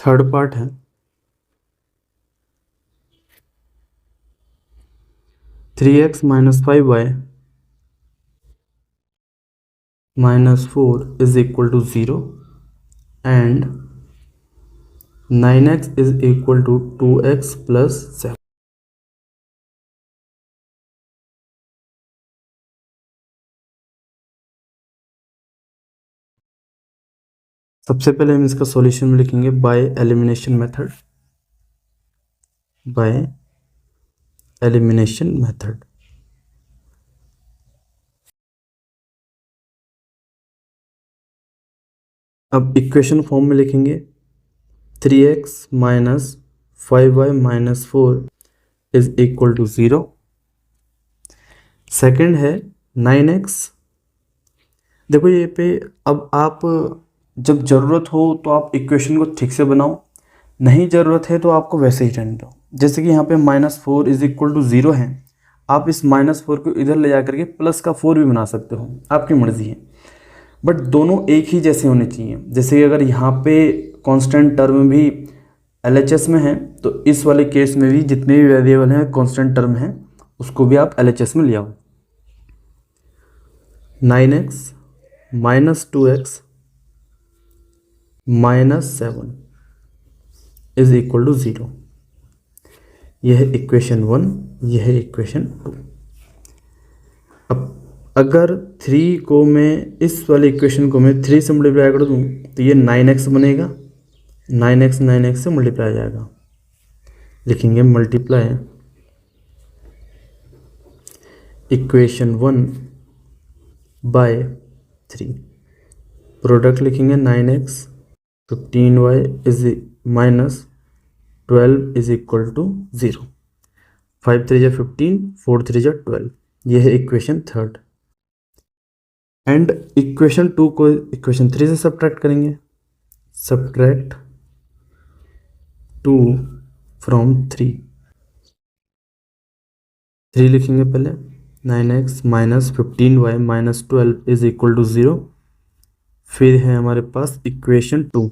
Third part है 3x minus 5y minus 4 is equal to 0 and 9x is equal to 2x plus 7। सबसे पहले हम इसका solution में लिखेंगे by elimination method. By elimination method अब इक्वेशन फॉर्म में लिखेंगे 3x minus 5y minus 4 is equal to 0। Second है 9x। देखो ये पे अब आप जब ज़रूरत हो तो आप इक्वेशन को ठीक से बनाओ, नहीं ज़रूरत है तो आपको वैसे ही रहने दो। जैसे कि यहाँ पे -4 इज इक्वल टू 0 है, आप इस -4 को इधर ले जा करके प्लस का 4 भी बना सकते हो, आपकी मर्ज़ी है। बट दोनों एक ही जैसे होने चाहिए। जैसे कि अगर यहाँ पे कांस्टेंट टर्म भी LHS में है तो इस वाले केस में भी जितने भी वेरिएबल हैं कांस्टेंट टर्म हैं उसको भी आप LHS में ले आओ। 9x minus 2x minus 7 is equal to 0। यह है इक्वेशन 1, यह है इक्वेशन 2। अब अगर 3 को मैं इस वाले इक्वेशन को मैं 3 से मल्टीप्लाई कर दूँ तो ये 9x बनेगा। 9x से मल्टीप्लाई आ जाएगा, लिखेंगे मल्टीप्लाई इक्वेशन 1 बाय 3। प्रोडक्ट लिखेंगे 9x 15y is minus 12 is equal to 0। 5 3 जा 15, 4 3 जा 12। यह है इक्वेशन थर्ड। एंड इक्वेशन 2 को इक्वेशन 3 से सब्ट्रैक्ट करेंगे। सब्ट्रैक्ट 2 फ्रॉम 3 लिखेंगे पहले। 9x minus 15y minus 12 is equal to 0। फिर है हमारे पास इक्वेशन 2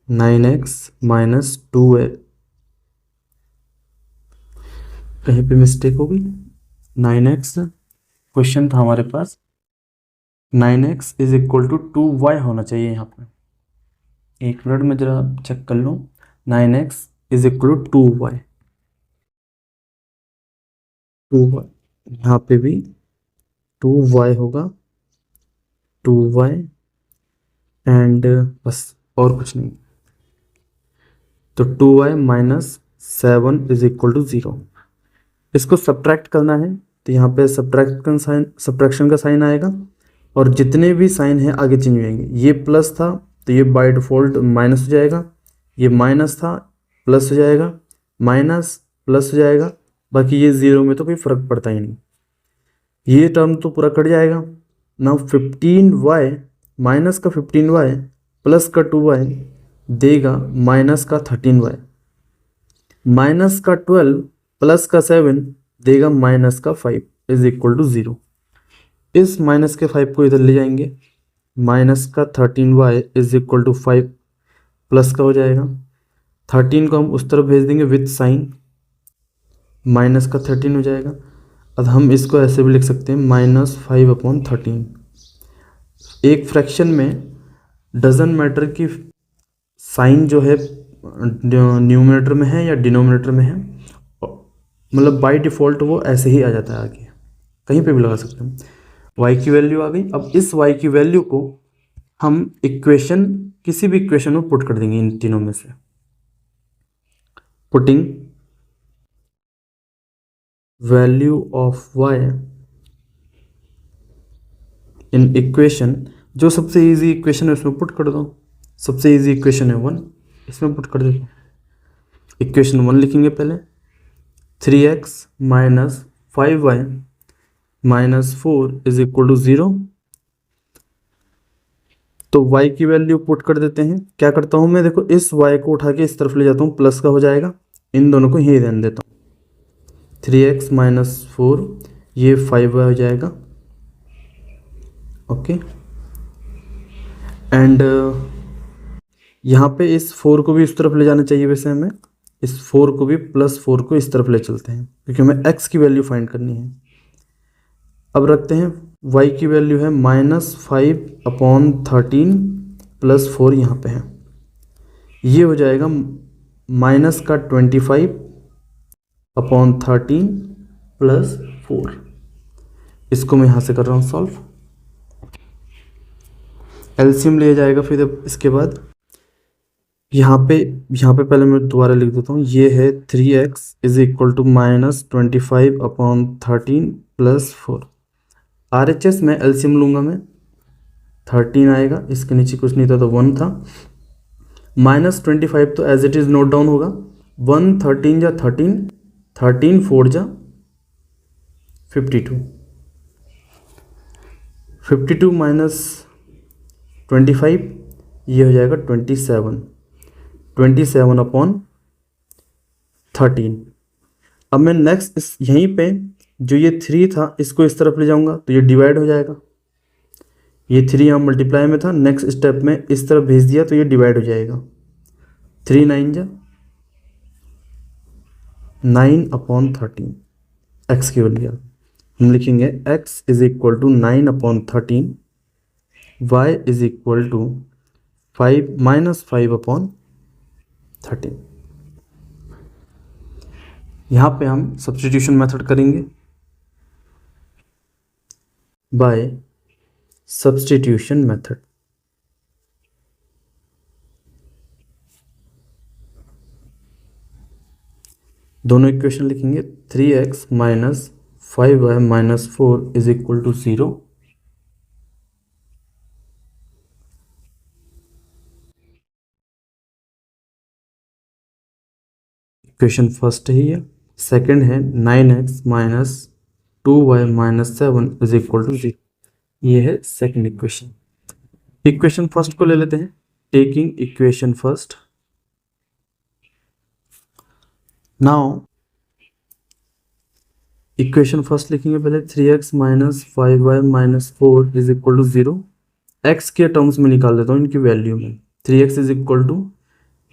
9x माइनस 2y, कहीं पे मिस्टेक होगी। 9x क्वेश्चन था हमारे पास, 9x is equal to 2y होना चाहिए यहाँ पर। एक मिनट में जरा चेक कर लो। 9x is equal to 2y, यहाँ पे भी 2y होगा, 2y एंड बस और कुछ नहीं। तो 2y minus 7 is equal to 0। इसको सब्ट्रैक्ट करना है तो यहाँ पे सब्ट्रैक्शन का साइन आएगा और जितने भी साइन हैं आगे चेंज होंगे। ये प्लस था तो ये बाय डिफ़ॉल्ट माइनस हो जाएगा, ये माइनस था प्लस हो जाएगा, माइनस प्लस हो जाएगा, बाकी ये 0 में तो कोई फ़र्क पड़ता ही नहीं। ये टर्म तो पूरा कट जाएगा ना। 15y माइनस का 15y प्लस का 2y देगा माइनस का 13y, माइनस का 12 प्लस का 7 देगा माइनस का 5 इज इक्वल टू 0। इस माइनस के 5 को इधर ले जाएंगे, माइनस का 13y is equal to 5 plus का हो जाएगा। 13 को हम उस तरफ भेज देंगे विथ साइन, माइनस का 13 हो जाएगा। अब हम इसको ऐसे भी लिख सकते हैं -5/13। एक फ्रैक्शन में डजंट मैटर कि साइन जो है न्यूमरेटर में है या डिनोमिनेटर में है, मतलब बाय डिफ़ॉल्ट वो ऐसे ही आ जाता है, आगे कहीं पे भी लगा सकते हैं। y की वैल्यू आ गई। अब इस y की वैल्यू को हम इक्वेशन किसी भी इक्वेशन में पुट कर देंगे इन तीनों में से। Putting value of y in equation, जो सबसे इजी इक्वेशन है उसमें पुट कर दो। सबसे इजी इक्वेशन है 1, इसमें पुट कर देते। इक्वेशन 1 लिखेंगे पहले, 3x minus 5y minus 4 is equal to 0। तो y की वैल्यू पुट कर देते हैं। क्या करता हूं मैं, देखो इस y को उठा के इस तरफ ले जाता हूं, प्लस का हो जाएगा, इन दोनों को यही रहने देता हूं। 3x माइनस 4 ये 5y हो जाएगा, ओके। एंड यहाँ पे इस 4 को भी इस तरफ ले जाना चाहिए, वैसे हमें इस 4 को भी +4 को इस तरफ ले चलते हैं क्योंकि हमें x की वैल्यू फाइंड करनी है। अब रखते हैं y की वैल्यू है -5/13 +4 यहाँ पे है, ये हो जाएगा -25/13 +4। इसको मैं यहाँ से कर रहा हूँ सॉल्व, एलसीएम लिया जाएगा। फिर अब इसके बाद यहाँ पे पहले मैं दोबारा लिख देता हूँ, ये है 3x = -25/13 +4। RHS में एलसीएम लूँगा मैं, 13 आएगा, इसके नीचे कुछ नहीं था तो 1 था, -25 तो as it is note down होगा, 1 13 जा 13, 13 4 जा 52, 52 -25 ये हो जाएगा 27/13। अब मैं नेक्स्ट इस यहीं पे जो ये 3 था इसको इस तरफ ले जाऊंगा तो ये डिवाइड हो जाएगा, ये 3 यहाँ मल्टीप्लाई में था, नेक्स्ट स्टेप में इस तरफ भेज दिया तो ये डिवाइड हो जाएगा, 3 9 जा 9/13। x की वैल्यू हम लिखेंगे x = 9/13, y = 5/13। यहाँ पे हम सब्स्टिट्यूशन मेथड करेंगे, बाय सब्स्टिट्यूशन मेथड। दोनों इक्वेशन लिखेंगे, 3x - 5y - 4 = 0। इक्वेशन फर्स्ट है ये, सेकंड है 9x - 2y - 7 = 0। ये है सेकंड इक्वेशन। इक्वेशन फर्स्ट को ले लेते हैं, taking equation first. Now equation first लिखेंगे पहले, 3x - 5y - 4 = 0। x के टर्म्स में निकाल देता हूँ इनकी वैल्यू में, 3x =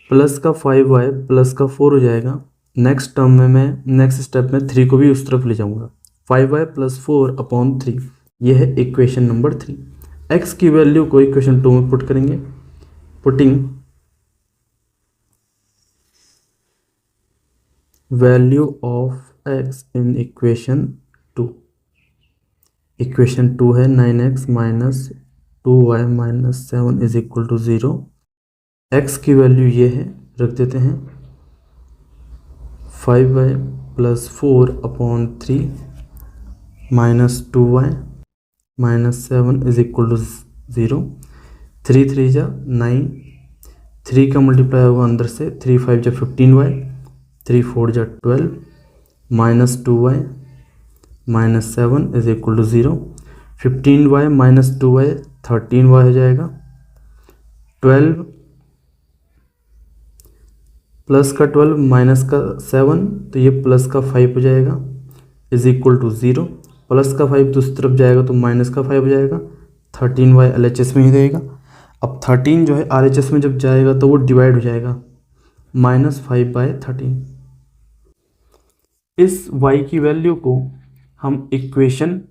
प्लस का 5y प्लस का 4 हो जाएगा। नेक्स्ट टर्म में मैं नेक्स्ट स्टेप में 3 को भी उस तरफ ले जाऊंगा, 5y + 4/3। ये है इक्वेशन नंबर 3। x की वैल्यू को इक्वेशन 2 में पुट करेंगे, putting value of x in equation 2। Equation 2 है 9x - 2y - 7 = 0। x की वैल्यू ये है, रख देते हैं 5y + 4/3 - 2y - 7 = 0। 3 3 जा 9, 3 का मल्टीप्लाई होगा अंदर से, 3 5 जा 15y, 3 4 जा 12 - 2y - 7 = 0। 15y - 2y 13y हो जाएगा, 12 प्लस का 12 माइनस का 7 तो ये प्लस का 5 हो जाएगा, = 0। प्लस का 5 दूसरी तरफ जाएगा तो माइनस का 5 हो जाएगा, 13y LHS में ही रहेगा। अब 13 जो है RHS में जब जाएगा तो वो डिवाइड हो जाएगा, -5/13। इस y की वैल्यू को हम इक्वेशन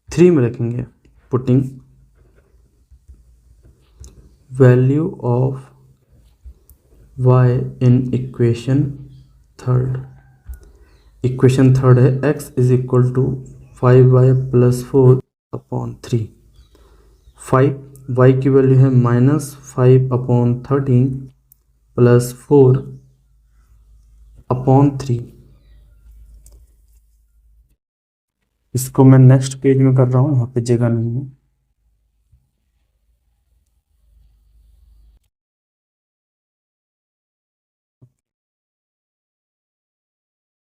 3 में रखेंगे, putting value of y in equation third. Equation third है x = 5y + 4/3। 5 y की वैल्यू है -5/13 + 4/3। इसको मैं नेक्स्ट पेज में कर रहा हूँ, यहाँ पे जगह नहीं है।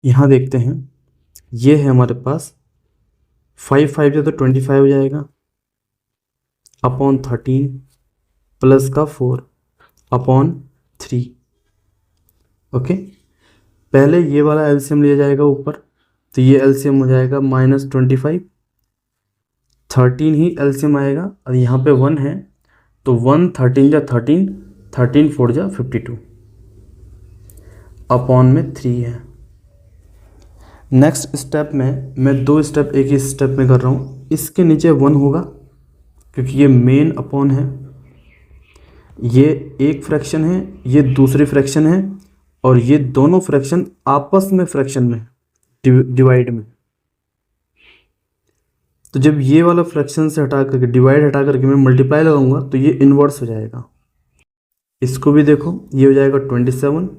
यहाँ देखते हैं, ये है हमारे पास 5 5 जो तो 25 हो जाएगा /13 प्लस का 4/3। ओके, पहले ये वाला एलसीएम लिया जाएगा ऊपर, तो ये एलसीएम हो जाएगा -25, 13 ही एलसीएम आएगा और यहाँ पे 1 है तो 1 13 जा 13, 13 4 जा 52 अपॉन में 3 है। नेक्स्ट स्टेप में मैं 2 स्टेप एक ही स्टेप में कर रहा हूँ। इसके नीचे 1 होगा क्योंकि ये मेन अपॉन है, ये एक फ्रैक्शन है, ये दूसरी फ्रैक्शन है, और ये दोनों फ्रैक्शन आपस में फ्रैक्शन में डिवाइड में। तो जब ये वाला फ्रैक्शन से हटा करके डिवाइड हटा करके मैं मल्टीप्लाई लगाऊंगा तो ये इन्वर्स हो जाएगा। इसको भी देखो, ये हो जाएगा 27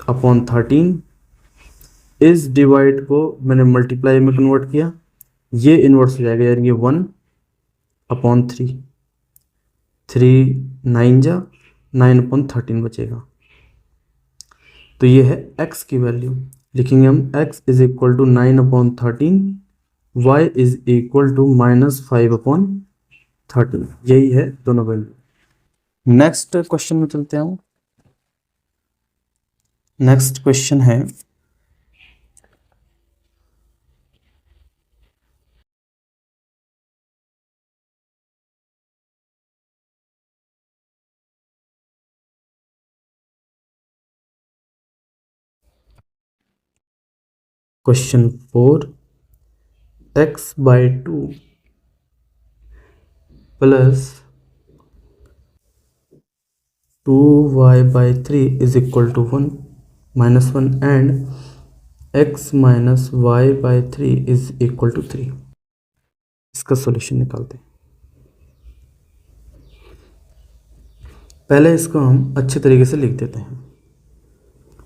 अपॉन 13। इस डिवाइड को मैंने मल्टीप्लाई में कन्वर्ट किया, ये इन्वर्स हो जाएगा, यानी 1 अपॉन 3, 3 9 जा 9 अपॉन 13 बचेगा। तो ये है x की वैल्यू, लिखेंगे हम x is equal to 9 upon 13, y is equal to -5 upon 13। यही है दोनों वैल्यू। नेक्स्ट क्वेश्चन में चलते हैं। नेक्स्ट क्वेश्चन है question 4, x by 2 plus 2y by 3 is equal to 1 -1 and x minus y by 3 is equal to 3। इसका solution निकालते हैं। पहले इसको हम अच्छे तरीके से लिख देते हैं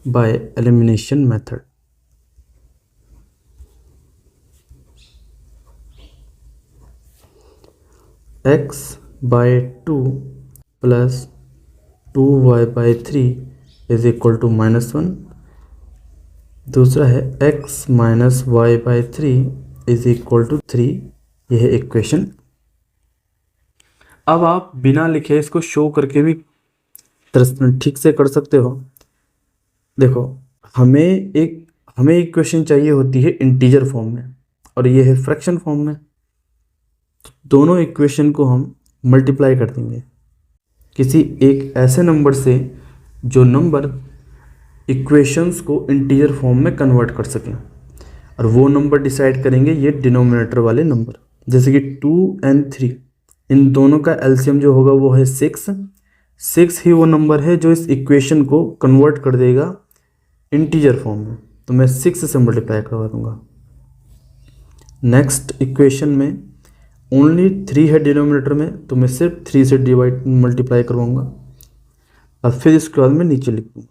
by elimination method. x by 2 plus 2y by 3 is equal to -1। दूसरा है x minus y by 3 is equal to 3। यह है इक्वेशन। अब आप बिना लिखे इसको शो करके भी ठीक से कर सकते हो। देखो, हमें इक्वेशन चाहिए होती है इंटीजर फॉर्म में और ये है फ्रैक्शन फॉर्म में। तो दोनों इक्वेशन को हम मल्टीप्लाई कर देंगे किसी एक ऐसे नंबर से जो नंबर इक्वेशंस को इंटीजर फॉर्म में कन्वर्ट कर सकें, और वो नंबर डिसाइड करेंगे ये डिनोमिनेटर वाले नंबर। जैसे कि 2 और 3, इन दोनों का एलसीएम जो होगा वो है 6। 6 ही वो नंबर है जो इस इक्वेशन को कन्वर्ट कर देगा इंटीजर फॉर्म में, तो मैं 6 से मल्टीप्लाई करवा दूंगा। नेक्स्ट इक्वेशन में ओनली 3 है डिनोमिनेटर में, तो मैं सिर्फ 3 से मल्टीप्लाई करवाऊंगा और फिर इसके बाद मैं नीचे लिख दूंगा।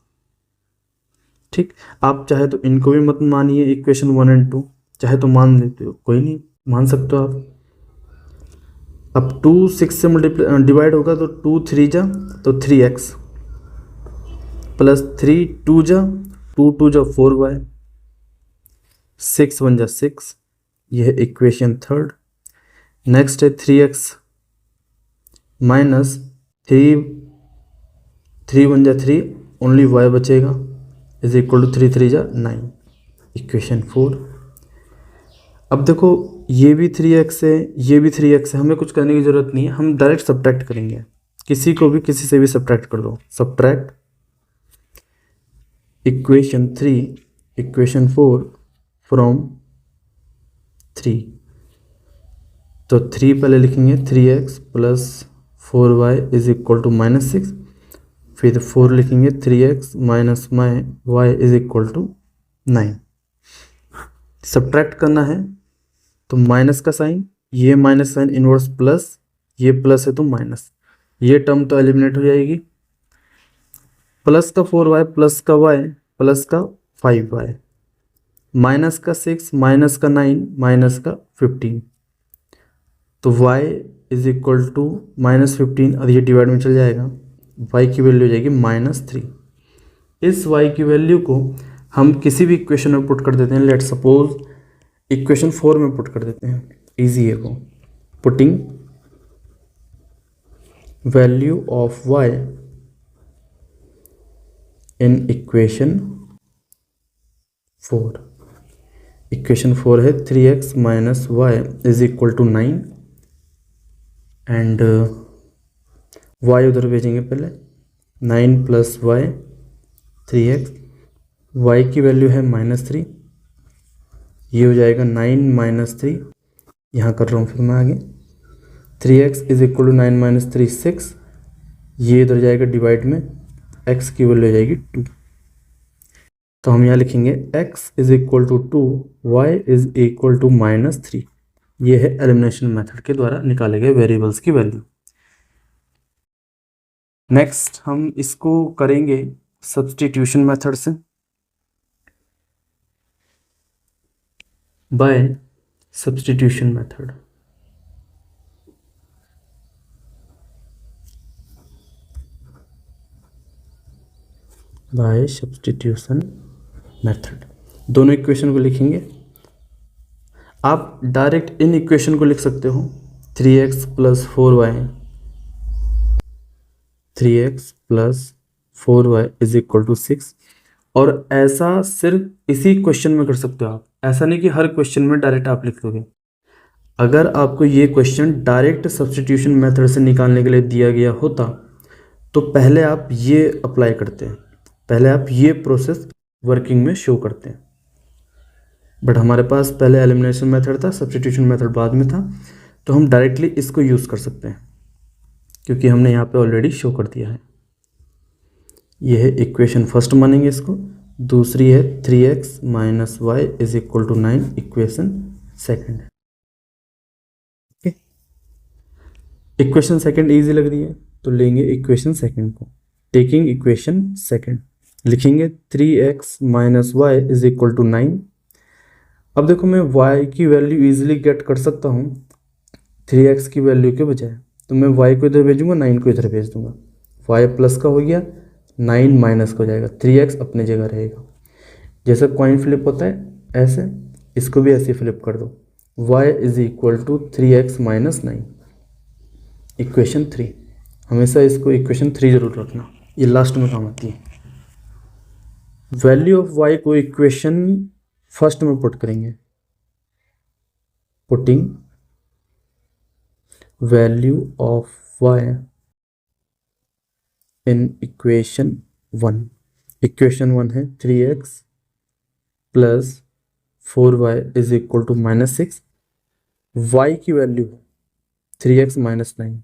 ठीक, आप चाहे तो इनको भी मत मानिए इक्वेशन 1 और 2, चाहे तो मान लेते हो, कोई नहीं, मान सकते हो आप। अब 2 6 से डिवाइड होगा तो 2 3 जा तो 3x प्लस 3 2 जा 2 2 जा 4y 6 1 जा 6। यह है इक्वेशन थर्ड। नेक्स्ट है 3x माइनस 3 1 जा 3, ओनली y बचेगा इज इक्वल टू 3 3 जा 9। इक्वेशन 4। अब देखो, ये भी 3x है, ये भी 3x है, हमें कुछ करने की ज़रूरत नहीं है, हम डायरेक्ट सब्ट्रैक्ट करेंगे। किसी को भी किसी से भी सब्ट्रैक्ट कर दो। Subtract equation 3 equation 4 from 3। तो 3 पहले लिखेंगे, 3x plus 4y is equal to -6। फिर 4 लिखेंगे, 3x minus y is equal to 9। Subtract करना है तो माइनस का साइन, ये माइनस साइन इनवर्स प्लस, ये प्लस है तो माइनस, ये टर्म तो एलिमिनेट हो जाएगी। प्लस का 4y प्लस का y प्लस का 5y माइनस का 6 माइनस का 9 माइनस का 15, तो y इज इक्वल टू -15 और ये डिवाइड में चल जाएगा। y की वैल्यू हो जाएगी -3। इस y की वैल्यू को हम किसी भी इक्वेशन में पुट कर देते हैं। लेट सपोज इक्वेशन 4 में पुट कर देते हैं, इजी है वो। Putting value of y in equation 4। Equation 4 है 3x minus y is equal to 9 and y उधर भेजेंगे पहले, 9 + y 3x, वाई की वैल्यू है -3, ये हो जाएगा 9 - 3, यहाँ कर रहा हूँ फिर मैं आगे, 3x = 9 - 3 6, ये इधर जाएगा डिवाइड में, x की वैल्यू हो जाएगी 2। तो हम यहाँ लिखेंगे x = 2, y = -3। ये है एलिमिनेशन मेथड के द्वारा निकाले गए वेरिएबल्स की वैल्यू। नेक्स्ट हम इसको करेंगे सब्स्टिट्यूशन मेथड से, by substitution method. By substitution method दोनों इक्वेशन को लिखेंगे। आप डायरेक्ट इन इक्वेशन को लिख सकते हो, 3x + 4y, 3x + 4y = 6। और ऐसा सिर्फ इसी क्वेश्चन में कर सकते हो आप, ऐसा नहीं कि हर क्वेश्चन में डायरेक्ट आप लिख दोगे। अगर आपको ये क्वेश्चन डायरेक्ट सब्स्टिट्यूशन मेथड से निकालने के लिए दिया गया होता तो पहले आप ये अप्लाई करते हैं, पहले आप ये प्रोसेस वर्किंग में शो करते हैं। बट हमारे पास पहले एलिमिनेशन मेथड था, सब्स्टिट्यूशन मेथड बाद में था, तो हम डायरेक्टली इसको यूज़ कर सकते हैं क्योंकि हमने यहाँ पे ऑलरेडी शो कर दिया है। ये है इक्वेशन फर्स्ट मानेंगे इसको, दूसरी है 3x - y = 9, इक्वेशन सेकंड है। इक्वेशन सेकंड इजी लग रही है तो लेंगे इक्वेशन सेकंड को। टेकिंग इक्वेशन सेकंड लिखेंगे 3x - y = 9। अब देखो मैं y की वैल्यू इजीली गेट कर सकता हूँ 3x की वैल्यू के बजाय, तो मैं y को इधर भेजूंगा, 9 को इधर भेज दूंगा, y प्लस का हो गया, 9 माइनस का हो जाएगा, 3x अपने जगह रहेगा। जैसे कॉइन फ्लिप होता है ऐसे इसको भी ऐसे फ्लिप कर दो, y = 3x - 9, इक्वेशन 3। हमेशा इसको इक्वेशन 3 जरूर रखना, ये लास्ट में काम आती है। वैल्यू ऑफ y को इक्वेशन फर्स्ट में पुट करेंगे, putting value of y in equation 1। Equation 1 है 3x + 4y = -6, y की वैल्यू है 3x - 9,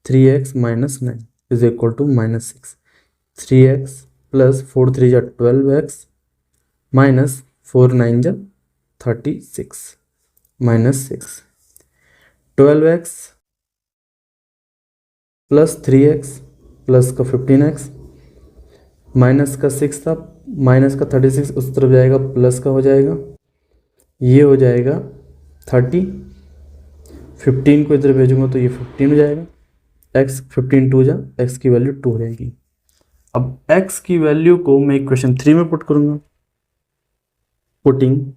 3x - 9 = -6, 3x + 4 3 = 12x -4 9 = 36 -6, 12x + 3x plus का 15x माइनस का 6 था, माइनस का 36 उस तरफ जाएगा, प्लस का हो जाएगा, ये हो जाएगा 30, 15 को इधर भेजूंगा तो ये 15 हो जाएगा, x 15 2 जा, x की वैल्यू 2 रहेगी। अब x की वैल्यू को मैं इक्वेशन 3 में पुट करूंगा, putting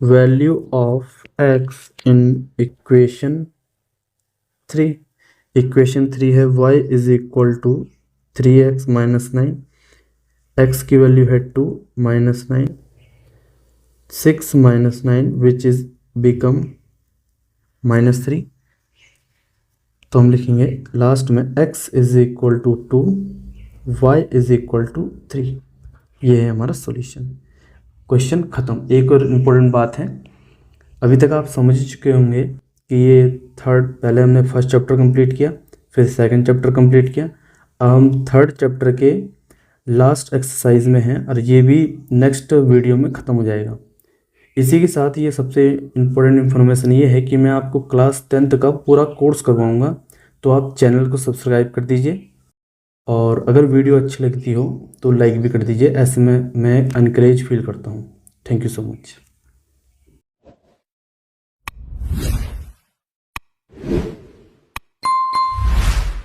value of x in equation 3। Equation 3 है y = 3x - 9, x की वैल्यू है 2 - 9, 6 - 9 विच इज बिकम -3। तो हम लिखेंगे लास्ट में x = 2, y = 3। ये है हमारा सॉल्यूशन। क्वेश्चन खत्म। एक और इम्पोर्टेंट बात है, अभी तक आप समझ चुके होंगे कि ये पहले हमने फर्स्ट चैप्टर कंप्लीट किया, फिर सेकंड चैप्टर कंप्लीट किया, अब हम थर्ड चैप्टर के लास्ट एक्सरसाइज में हैं और ये भी नेक्स्ट वीडियो में ख़त्म हो जाएगा। इसी के साथ ये सबसे इम्पोर्टेंट इन्फॉर्मेशन ये है कि मैं आपको क्लास 10th का पूरा कोर्स करवाऊँगा, तो आप चैनल को सब्सक्राइब कर दीजिए और अगर वीडियो अच्छी लगती हो तो लाइक भी कर दीजिए, ऐसे में मैं एनकरेज फील करता हूँ। Thank you so much.